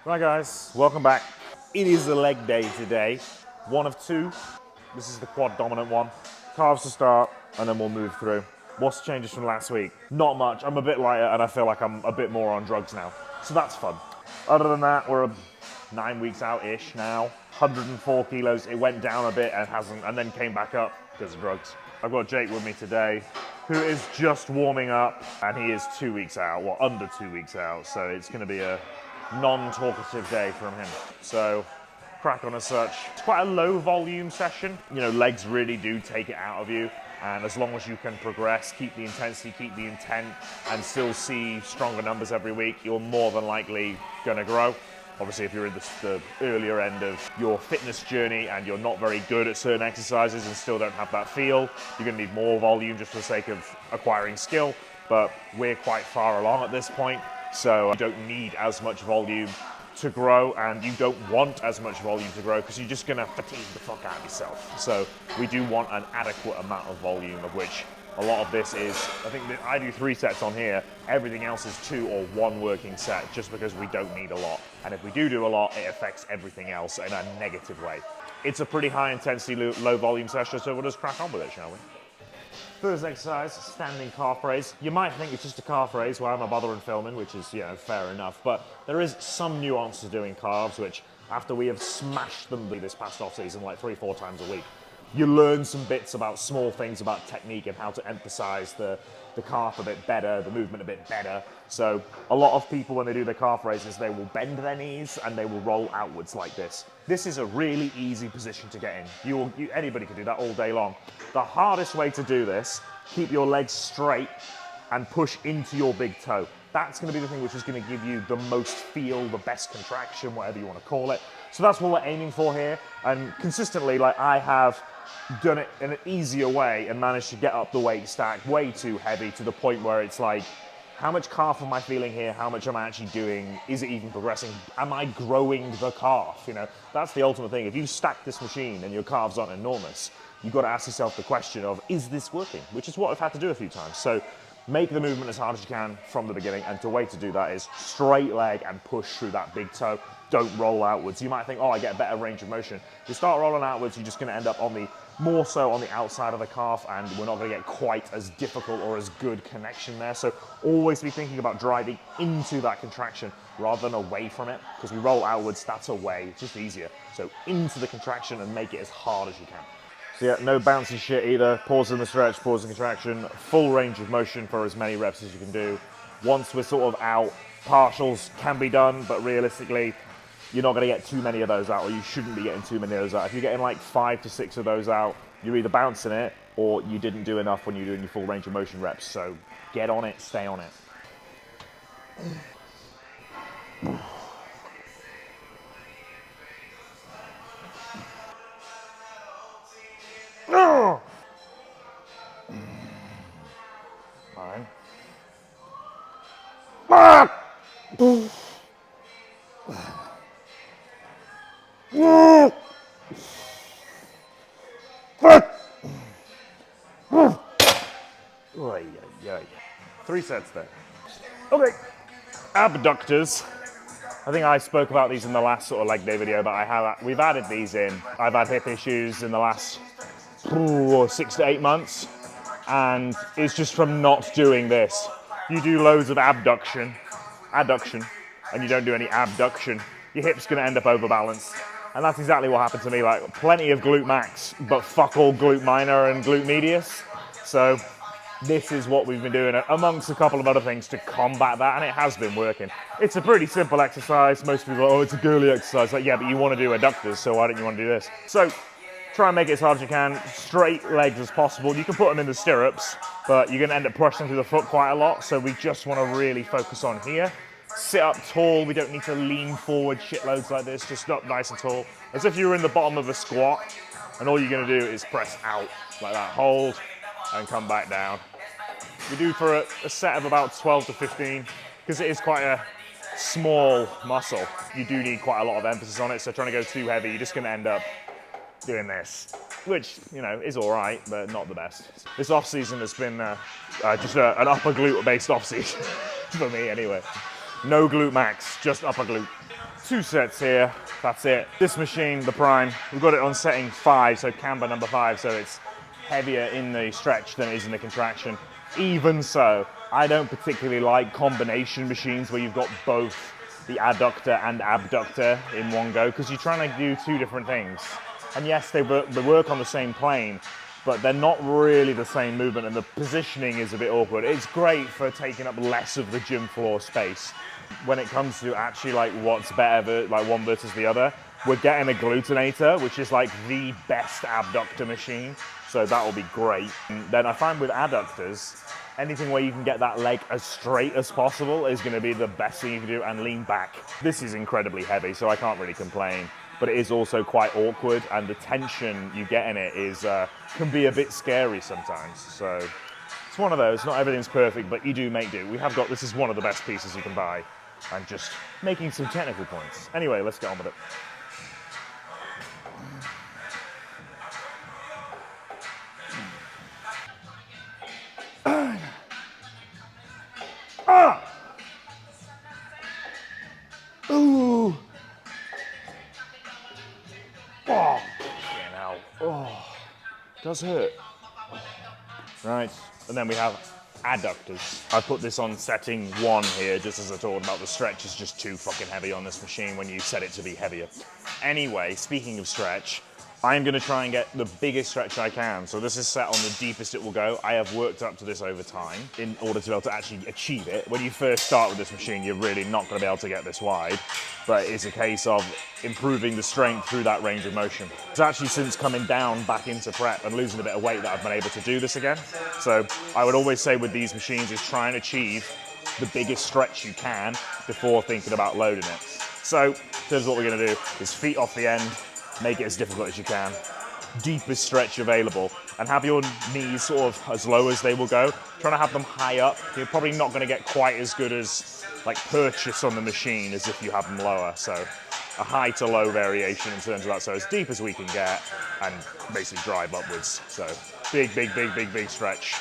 Right guys, welcome back. It is a leg day today. One of two. This is the quad dominant one. Calves to start, and then we'll move through. What's the changes from last week? Not much. I'm a bit lighter, and I feel like I'm a bit more on drugs now. So that's fun. Other than that, we're 9 weeks out-ish now. 104 kilos. It went down a bit and then came back up because of drugs. I've got Jake with me today, who is just warming up, and he is 2 weeks out, well, under 2 weeks out. So it's going to be a non-talkative day from him. So crack on as such. It's quite a low volume session. You know, legs really do take it out of you. And as long as you can progress, keep the intensity, keep the intent, and still see stronger numbers every week, you're more than likely gonna grow. Obviously, if you're in the earlier end of your fitness journey and you're not very good at certain exercises and still don't have that feel, you're gonna need more volume just for the sake of acquiring skill. But we're quite far along at this point, so you don't need as much volume to grow, and you don't want as much volume to grow because you're just gonna fatigue the fuck out of yourself. So we do want an adequate amount of volume, of which a lot of this is, I think that I do 3 sets on here, everything else is 2 or 1 working set, just because we don't need a lot. And if we do a lot, it affects everything else in a negative way. It's a pretty high intensity, low volume session, so we'll just crack on with it, shall we? First exercise, standing calf raise. You might think it's just a calf raise, why am I bothering filming, which is, you know, fair enough. But there is some nuance to doing calves, which after we have smashed them this past off season like 3-4 times a week, you learn some bits about small things about technique and how to emphasize the calf a bit better, the movement a bit better. So a lot of people, when they do their calf raises, they will bend their knees and they will roll outwards like this. This is a really easy position to get in. Anybody can do that all day long. The hardest way to do this, keep your legs straight and push into your big toe. That's going to be the thing which is going to give you the most feel, the best contraction, whatever you want to call it. So that's what we're aiming for here. And consistently, like, I have done it in an easier way and managed to get up the weight stack way too heavy to the point where it's like, how much calf am I feeling here? How much am I actually doing? Is it even progressing? Am I growing the calf? You know, that's the ultimate thing. If you stack this machine and your calves aren't enormous, you've got to ask yourself the question of, is this working? Which is what I've had to do a few times. So make the movement as hard as you can from the beginning, and the way to do that is straight leg and push through that big toe. Don't roll outwards. You might think, oh, I get a better range of motion. If you start rolling outwards, you're just going to end up more so on the outside of the calf, and we're not going to get quite as difficult or as good connection there. So always be thinking about driving into that contraction rather than away from it, because we roll outwards, that's away, it's just easier. So into the contraction and make it as hard as you can. So yeah, no bouncy shit either. Pause in the stretch, pause in the contraction, full range of motion for as many reps as you can do. Once we're sort of out, partials can be done, but realistically, you're not going to get too many of those out, or you shouldn't be getting too many of those out. If you're getting like 5 to 6 of those out, you're either bouncing it, or you didn't do enough when you're doing your full range of motion reps. So get on it, stay on it. Fine. Oy, oy, oy. 3 sets there. Okay, abductors. I think I spoke about these in the last sort of leg day video, but we've added these in. I've had hip issues in the last 6 to 8 months, and it's just from not doing this. You do loads of adduction, and you don't do any abduction, your hip's gonna end up overbalanced. And that's exactly what happened to me, like plenty of glute max, but fuck all glute minor and glute medius. So this is what we've been doing, amongst a couple of other things, to combat that, and it has been working. It's a pretty simple exercise. Most people are, oh, it's a girly exercise. Like, yeah, but you want to do adductors, so why don't you want to do this? So try and make it as hard as you can, straight legs as possible. You can put them in the stirrups, but you're going to end up pushing through the foot quite a lot, so we just want to really focus on here. Sit up tall. We don't need to lean forward shitloads like this, just up nice and tall, as if you were in the bottom of a squat, and all you're going to do is press out like that, hold, and come back down. We do for a set of about 12 to 15, because it is quite a small muscle. You do need quite a lot of emphasis on it, so trying to go too heavy, you're just going to end up doing this, which, you know, is all right, but not the best. This off-season has been just an upper glute-based off-season, for me anyway. No glute max, just upper glute. 2 sets here, that's it. This machine, the Prime, we've got it on setting 5, so camber number 5, so it's heavier in the stretch than it is in the contraction. Even so, I don't particularly like combination machines where you've got both the adductor and abductor in one go, because you're trying to do 2 different things. And yes, they work on the same plane, but they're not really the same movement, and the positioning is a bit awkward. It's great for taking up less of the gym floor space. When it comes to actually like what's better, like one versus the other, we're getting a glutenator, which is like the best abductor machine, so that will be great. And then I find with adductors, anything where you can get that leg as straight as possible is going to be the best thing you can do, and lean back. This is incredibly heavy, so I can't really complain, but it is also quite awkward, and the tension you get in it is can be a bit scary sometimes. So it's one of those. Not everything's perfect, but you do make do. We have got, this is one of the best pieces you can buy, and just making some technical points. Anyway, let's get on with it. Ooh. Oh, fucking hell. Oh, does hurt. Right, and then we have adductors. I put this on setting 1 here, just as I talked about. The stretch is just too fucking heavy on this machine when you set it to be heavier. Anyway, speaking of stretch, I'm going to try and get the biggest stretch I can. So this is set on the deepest it will go. I have worked up to this over time in order to be able to actually achieve it. When you first start with this machine, you're really not going to be able to get this wide, but it's a case of improving the strength through that range of motion. It's actually since coming down back into prep and losing a bit of weight that I've been able to do this again. So I would always say with these machines is try and achieve the biggest stretch you can before thinking about loading it. So here's what we're going to do is feet off the end, make it as difficult as you can, deepest stretch available, and have your knees sort of as low as they will go. Trying to have them high up. You're probably not going to get quite as good as like purchase on the machine as if you have them lower. So a high to low variation in terms of that. So as deep as we can get and basically drive upwards. So big, big, big, big, big stretch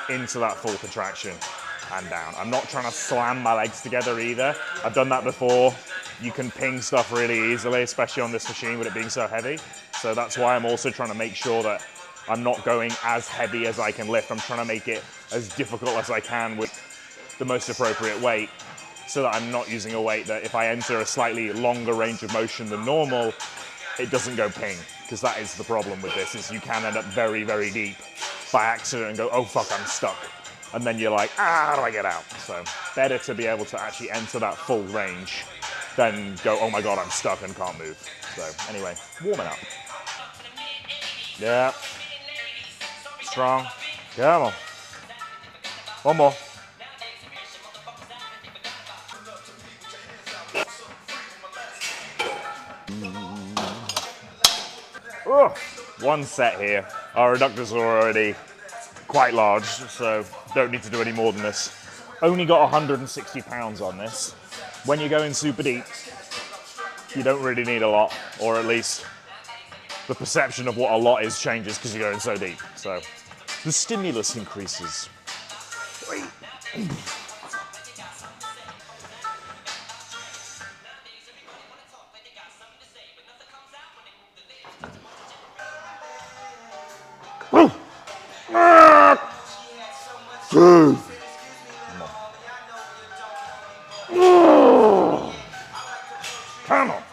into that full contraction and down. I'm not trying to slam my legs together either. I've done that before. You can ping stuff really easily, especially on this machine with it being so heavy. So that's why I'm also trying to make sure that I'm not going as heavy as I can lift. I'm trying to make it as difficult as I can with the most appropriate weight, so that I'm not using a weight that if I enter a slightly longer range of motion than normal, it doesn't go ping, because that is the problem with this, is you can end up very, very deep by accident and go, oh fuck, I'm stuck. And then you're like, how do I get out? So better to be able to actually enter that full range than go, oh my God, I'm stuck and can't move. So anyway, warming up. Yeah. Strong. Come on. One more. Oh, 1 set here. Our adductors are already quite large, so don't need to do any more than this. Only got 160 pounds on this. When you're going super deep, you don't really need a lot, or at least the perception of what a lot is changes because you're going so deep. So the stimulus increases. Come on.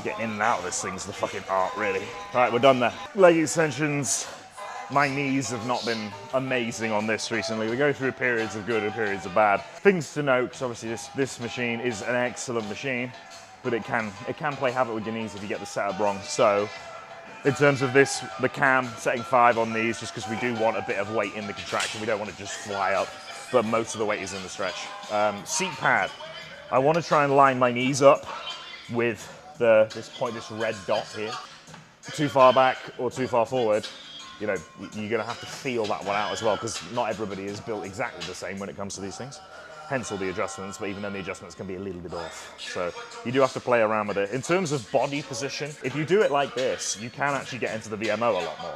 Getting in and out of this thing's the fucking art, really. Right, we're done there. Leg extensions. My knees have not been amazing on this recently. We go through periods of good and periods of bad. Things to note, because obviously this machine is an excellent machine, but it can play havoc with your knees if you get the setup wrong. So in terms of this, the cam, setting 5 on these, just because we do want a bit of weight in the contraction. We don't want to just fly up, but most of the weight is in the stretch. Seat pad. I want to try and line my knees up with this red dot here. Too far back or too far forward, you know, you're gonna have to feel that one out as well, because not everybody is built exactly the same when it comes to these things. Hence all the adjustments, but even then the adjustments can be a little bit off. So you do have to play around with it. In terms of body position, if you do it like this, you can actually get into the VMO a lot more.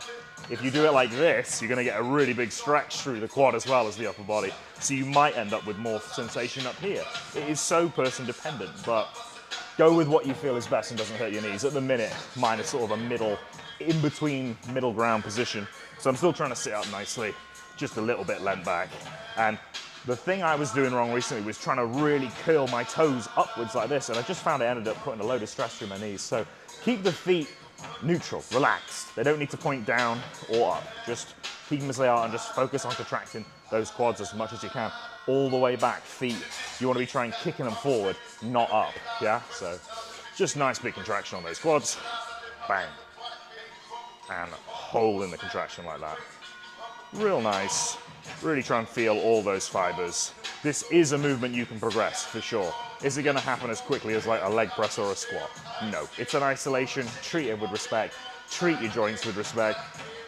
If you do it like this, you're gonna get a really big stretch through the quad as well as the upper body. So you might end up with more sensation up here. It is so person dependent, but go with what you feel is best and doesn't hurt your knees. At the minute, mine is sort of a middle, in between middle ground position. So I'm still trying to sit up nicely, just a little bit leant back. And the thing I was doing wrong recently was trying to really curl my toes upwards like this, and I just found I ended up putting a load of stress through my knees. So keep the feet neutral, relaxed. They don't need to point down or up. Just keep them as they are and just focus on contracting those quads as much as you can. All the way back, feet. You want to be trying kicking them forward, not up, yeah? So just nice big contraction on those quads. Bang. And hole in the contraction like that. Real nice. Really try and feel all those fibers. This is a movement you can progress, for sure. Is it gonna happen as quickly as like a leg press or a squat? No. It's an isolation. Treat it with respect. Treat your joints with respect.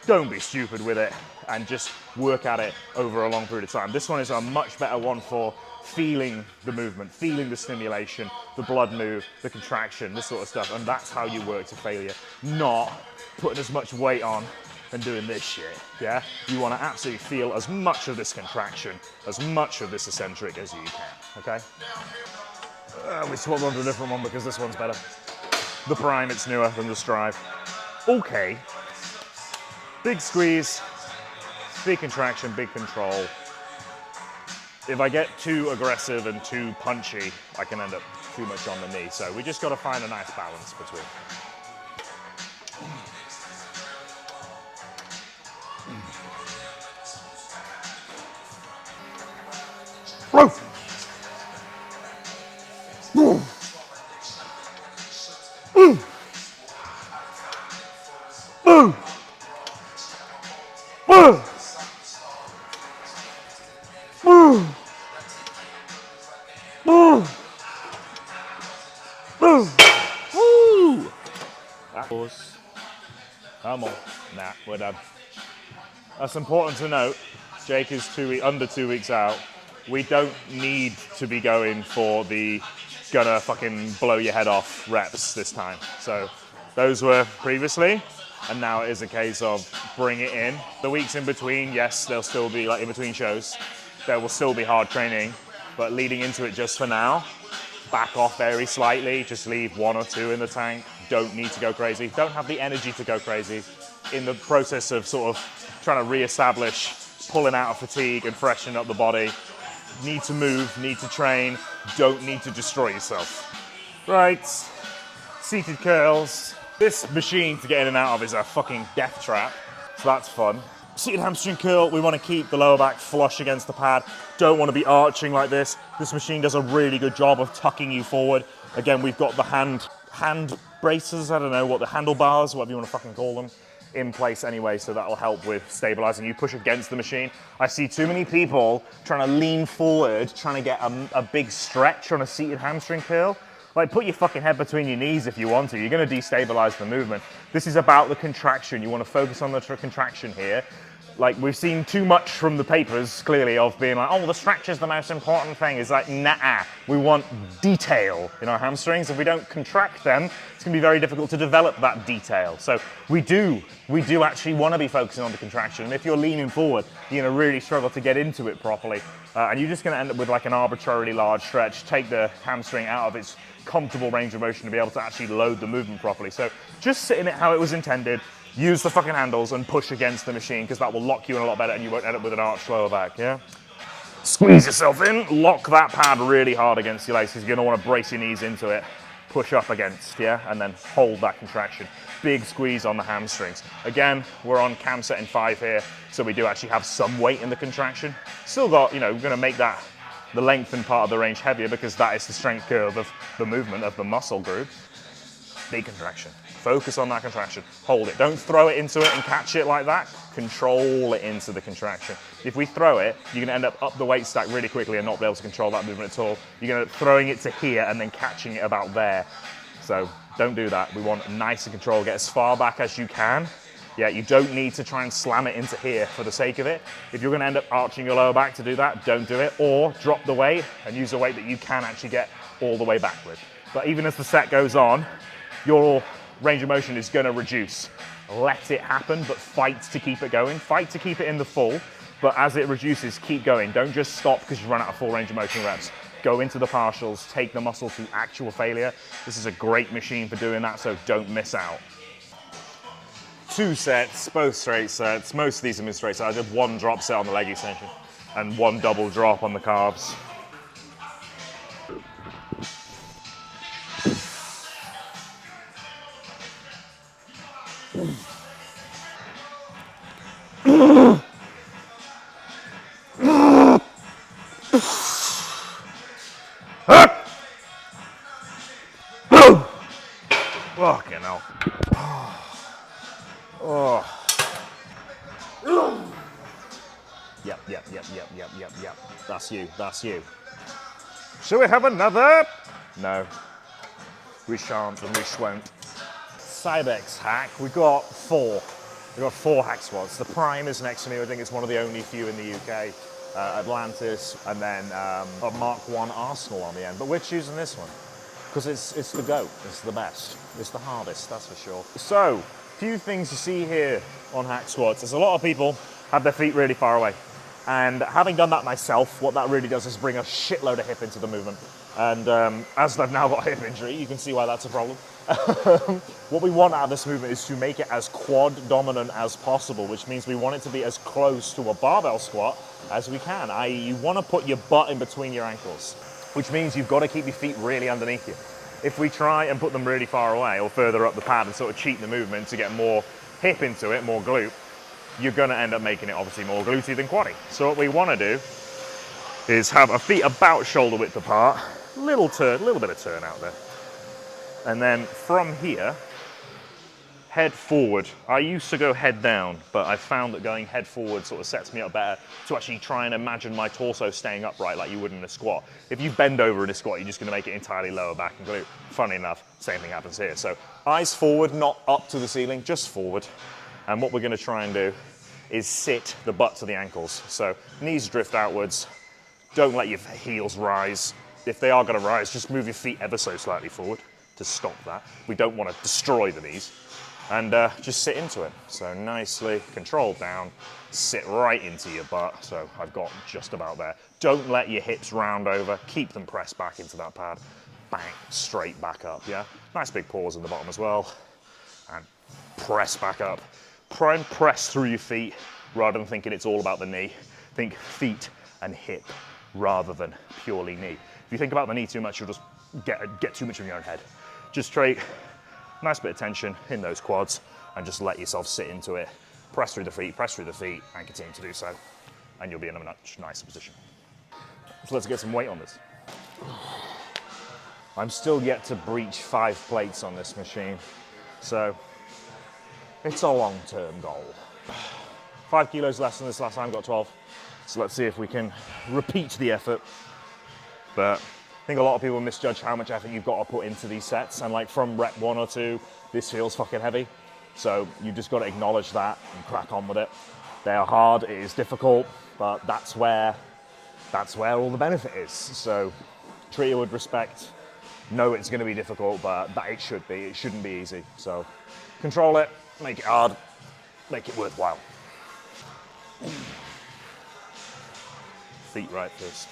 Don't be stupid with it, and just work at it over a long period of time. This one is a much better one for feeling the movement, feeling the stimulation, the blood move, the contraction, this sort of stuff, and that's how you work to failure, not putting as much weight on and doing this shit, yeah? You want to absolutely feel as much of this contraction, as much of this eccentric as you can, okay? We swapped on to a different one because this one's better. The Prime, it's newer than the Strive. Okay. Big squeeze, big contraction, big control. If I get too aggressive and too punchy, I can end up too much on the knee. So we just got to find a nice balance between. Come on. Nah, we're done. That's important to note. Jake is under 2 weeks out. We don't need to be going for the gonna fucking blow your head off reps this time. So those were previously, and now it is a case of bring it in. The weeks in between, yes, there'll still be like in between shows. There will still be hard training, but leading into it just for now, back off very slightly, just leave 1 or 2 in the tank. Don't need to go crazy. Don't have the energy to go crazy. In the process of sort of trying to re-establish, pulling out of fatigue and freshening up the body. Need to move, need to train, don't need to destroy yourself. Right, seated curls. This machine to get in and out of is a fucking death trap, so that's fun. Seated hamstring curl, we want to keep the lower back flush against the pad. Don't want to be arching like this. This machine does a really good job of tucking you forward. Again, we've got the hand braces, I don't know what the handlebars, whatever you want to fucking call them, in place anyway, so that'll help with stabilizing. You push against the machine. I see too many people trying to lean forward, trying to get a big stretch on a seated hamstring curl. Like, put your fucking head between your knees if you want to. You're going to destabilize the movement. This is about the contraction. You want to focus on the contraction here. Like, we've seen too much from the papers, clearly, of being like, oh, the stretch is the most important thing. It's like, nah, we want detail in our hamstrings. If we don't contract them, it's going to be very difficult to develop that detail. So we do actually want to be focusing on the contraction. And if you're leaning forward, you're going to really struggle to get into it properly. And you're just going to end up with like an arbitrarily large stretch, take the hamstring out of its comfortable range of motion to be able to actually load the movement properly. So just sit in it how it was intended. Use the fucking handles and push against the machine, because that will lock you in a lot better and you won't end up with an arched lower back, yeah? Squeeze yourself in, lock that pad really hard against your legs, because you're gonna wanna brace your knees into it, push up against, yeah? And then hold that contraction. Big squeeze on the hamstrings. Again, we're on cam set in 5 here, so we do actually have some weight in the contraction. Still got, we're gonna make that the lengthened part of the range heavier, because that is the strength curve of the movement of the muscle group. Big contraction. Focus on that contraction. Hold it. Don't throw it into it and catch it like that. Control it into the contraction. If we throw it, you're going to end up the weight stack really quickly and not be able to control that movement at all. You're going to end up throwing it to here and then catching it about there. So don't do that. We want nice and control. Get as far back as you can Yeah, you don't need to try and slam it into here for the sake of it. If you're gonna end up arching your lower back to do that, don't do it. Or drop the weight and use a weight that you can actually get all the way back with. But even as the set goes on, your range of motion is gonna reduce. Let it happen, but fight to keep it going. Fight to keep it in the full, but as it reduces, keep going. Don't just stop because you run out of full range of motion reps. Go into the partials, take the muscle to actual failure. This is a great machine for doing that, so don't miss out. 2 sets, both straight sets. Most of these have been straight sets. I did 1 drop set on the leg extension and 1 double drop on the calves. Fucking hell. Oh. Yep. That's you, that's you. Shall we have another? No. We shan't and we won't. Cybex hack, we've got 4. We've got 4 hack squats. The Prime is next to me. I think it's one of the only few in the UK. Atlantis, and then a Mark 1 Arsenal on the end. But we're choosing this one because it's the GOAT. It's the best. It's the hardest, that's for sure. So, few things you see here on hack squats. There's a lot of people have their feet really far away. And having done that myself, what that really does is bring a shitload of hip into the movement. And as I've now got a hip injury, you can see why that's a problem. What we want out of this movement is to make it as quad dominant as possible, which means we want it to be as close to a barbell squat as we can, i.e. you want to put your butt in between your ankles, which means you've got to keep your feet really underneath you. If we try and put them really far away or further up the pad and sort of cheat the movement to get more hip into it, more glute, you're going to end up making it obviously more glutey than quaddy. So what we want to do is have our feet about shoulder width apart, little bit of turn out there. And then from here, head forward. I used to go head down, but I found that going head forward sort of sets me up better to actually try and imagine my torso staying upright like you would in a squat. If you bend over in a squat, you're just gonna make it entirely lower back and glute. Funny enough, same thing happens here. So eyes forward, not up to the ceiling, just forward. And what we're gonna try and do is sit the butt to the ankles. So knees drift outwards, don't let your heels rise. If they are gonna rise, just move your feet ever so slightly forward to stop that. We don't wanna destroy the knees. And just sit into it. So nicely controlled down, sit right into your butt. So I've got just about there. Don't let your hips round over, keep them pressed back into that pad. Bang, straight back up, yeah? Nice big pause in the bottom as well. And press back up. Try and press through your feet rather than thinking it's all about the knee. Think feet and hip rather than purely knee. If you think about the knee too much, you'll just get too much in your own head. Just straight. Nice bit of tension in those quads and just let yourself sit into it. Press through the feet, and continue to do so. And you'll be in a much nicer position. So let's get some weight on this. I'm still yet to breach 5 plates on this machine. So it's a long-term goal. 5 kilos less than this last time, got 12. So let's see if we can repeat the effort. But I think a lot of people misjudge how much effort you've got to put into these sets, and like from rep 1 or 2, this feels fucking heavy. So you just got to acknowledge that and crack on with it. They are hard, it is difficult, but that's where all the benefit is. So treat it with respect. Know it's going to be difficult, but that it should be. It shouldn't be easy. So control it, make it hard, make it worthwhile. Feet right first.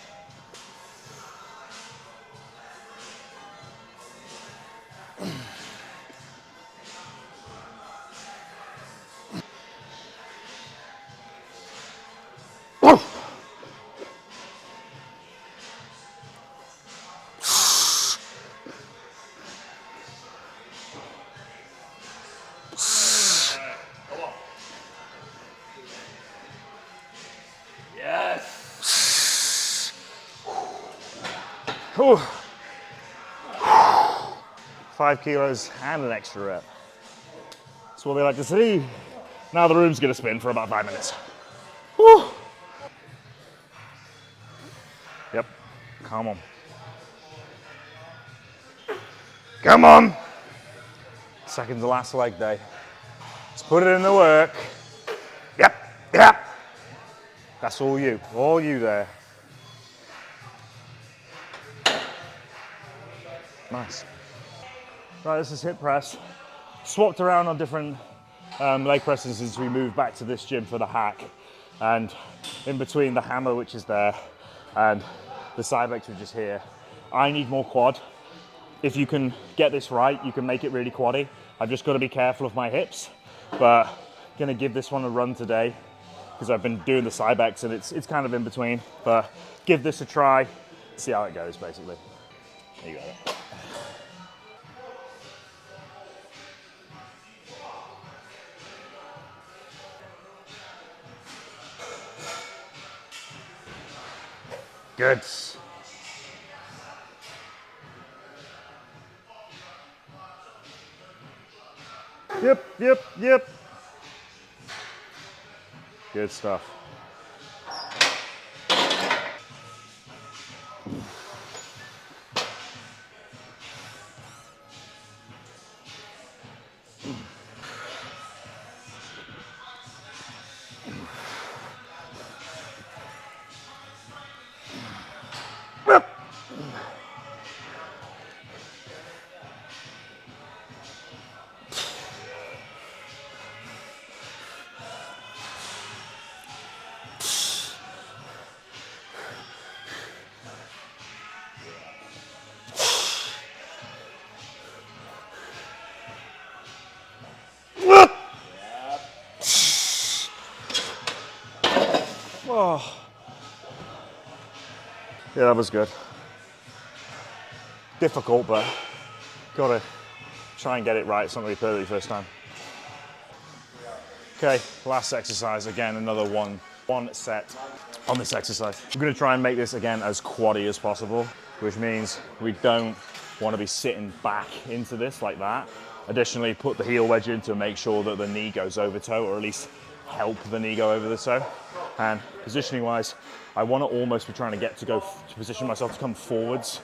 Yes. 5 kilos and an extra rep. That's what we like to see. Now the room's gonna spin for about 5 minutes. Whew. Yep, come on. Come on. Second to last leg day. Put it in the work. Yep, yep. That's all you there. Nice. Right, this is hip press. Swapped around on different leg presses since we moved back to this gym for the hack. And in between the hammer, which is there, and the Cybex, which is here, I need more quad. If you can get this right, you can make it really quaddy. I've just got to be careful of my hips, but gonna give this one a run today because I've been doing the Cybex and it's kind of in between, but give this a try, see how it goes basically. There you go. Good. Yep. Good stuff. Oh. Yeah, that was good. Difficult, but gotta try and get it right. It's not gonna be perfect first time. Okay, last exercise. Again, another one set on this exercise. I'm gonna try and make this again as quaddy as possible, which means we don't want to be sitting back into this like that. Additionally, put the heel wedge in to make sure that the knee goes over toe, or at least help the knee go over the toe. And positioning wise, I want to almost be trying to get to position myself to come forwards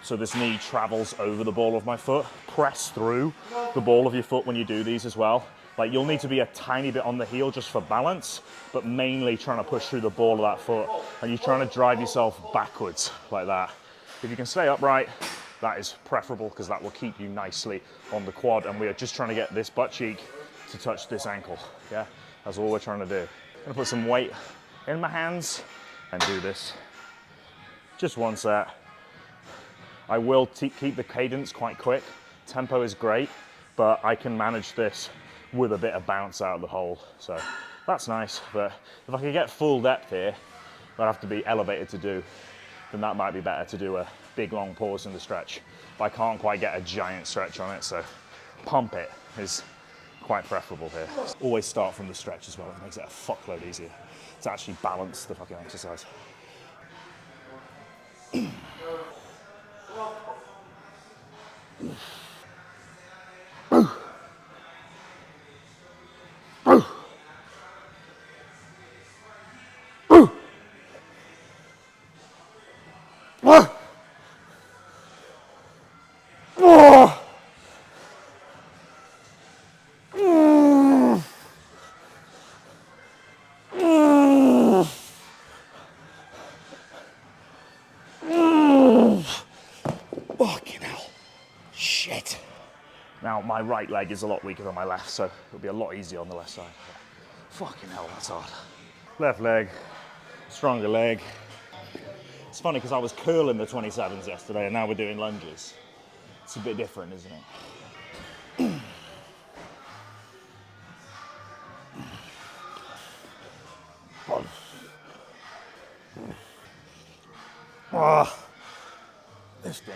so this knee travels over the ball of my foot. Press through the ball of your foot when you do these as well. Like, you'll need to be a tiny bit on the heel just for balance, but mainly trying to push through the ball of that foot, and you're trying to drive yourself backwards like that. If you can stay upright, that is preferable because that will keep you nicely on the quad, and we are just trying to get this butt cheek to touch this ankle. Yeah, that's all we're trying to do. I'm gonna put some weight in my hands and do this. Just one set. I will keep the cadence quite quick. Tempo is great, but I can manage this with a bit of bounce out of the hole. So that's nice, but if I could get full depth here, I'd have to be elevated to do, then that might be better to do a big long pause in the stretch. But I can't quite get a giant stretch on it, so pump it is quite preferable here. Always start from the stretch as well. It makes it a fuckload easier to actually balance the fucking exercise. Fucking hell. Shit. Now, my right leg is a lot weaker than my left, so it'll be a lot easier on the left side. Fucking hell, that's hard. Left leg, stronger leg. It's funny because I was curling the 27s yesterday and now we're doing lunges. It's a bit different, isn't it? Oh, lifting.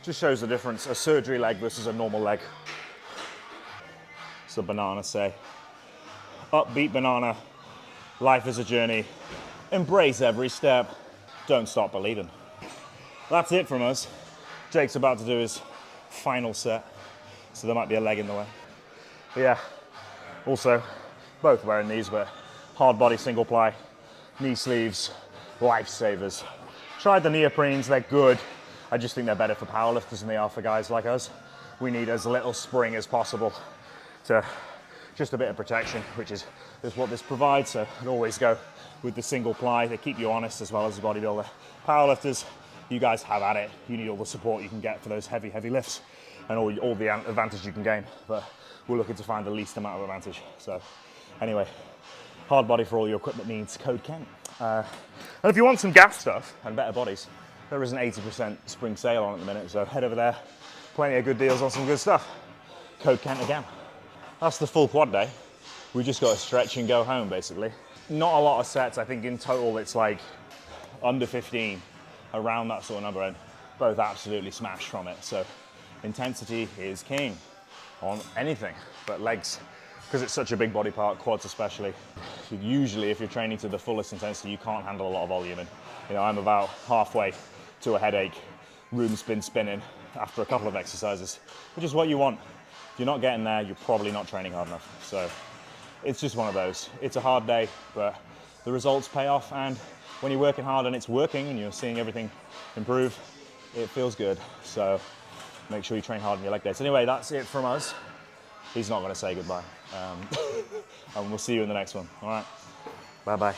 Just shows the difference, a surgery leg versus a normal leg. It's a banana say. Upbeat banana, life is a journey. Embrace every step, don't stop believing. That's it from us. Jake's about to do his final set, so there might be a leg in the way. But yeah, also, both wearing these, but Hardbody single ply, knee sleeves, lifesavers. Tried the neoprenes, they're good. I just think they're better for powerlifters than they are for guys like us. We need as little spring as possible to just a bit of protection, which is what this provides. So I'd always go with the single ply. They keep you honest as well as the bodybuilder. Powerlifters, you guys have at it. You need all the support you can get for those heavy lifts and all the advantage you can gain. But we're looking to find the least amount of advantage. So anyway, Hardbody for all your equipment needs, code Kent. And if you want some GASP stuff and better bodies, there is an 80% spring sale on at the minute, so head over there. Plenty of good deals on some good stuff. Code Kent again. That's the full quad day. We just got to stretch and go home, basically. Not a lot of sets. I think in total it's like under 15, around that sort of number, and both absolutely smashed from it. So intensity is king on anything but legs, because it's such a big body part, quads especially. Usually if you're training to the fullest intensity, you can't handle a lot of volume. And you know, I'm about halfway to a headache, room spinning after a couple of exercises, which is what you want. If you're not getting there, you're probably not training hard enough. So it's just one of those. It's a hard day, but the results pay off. And when you're working hard and it's working and you're seeing everything improve, it feels good. So make sure you train hard on your leg days. Anyway, that's it from us. He's not going to say goodbye. And we'll see you in the next one. All right. Bye-bye.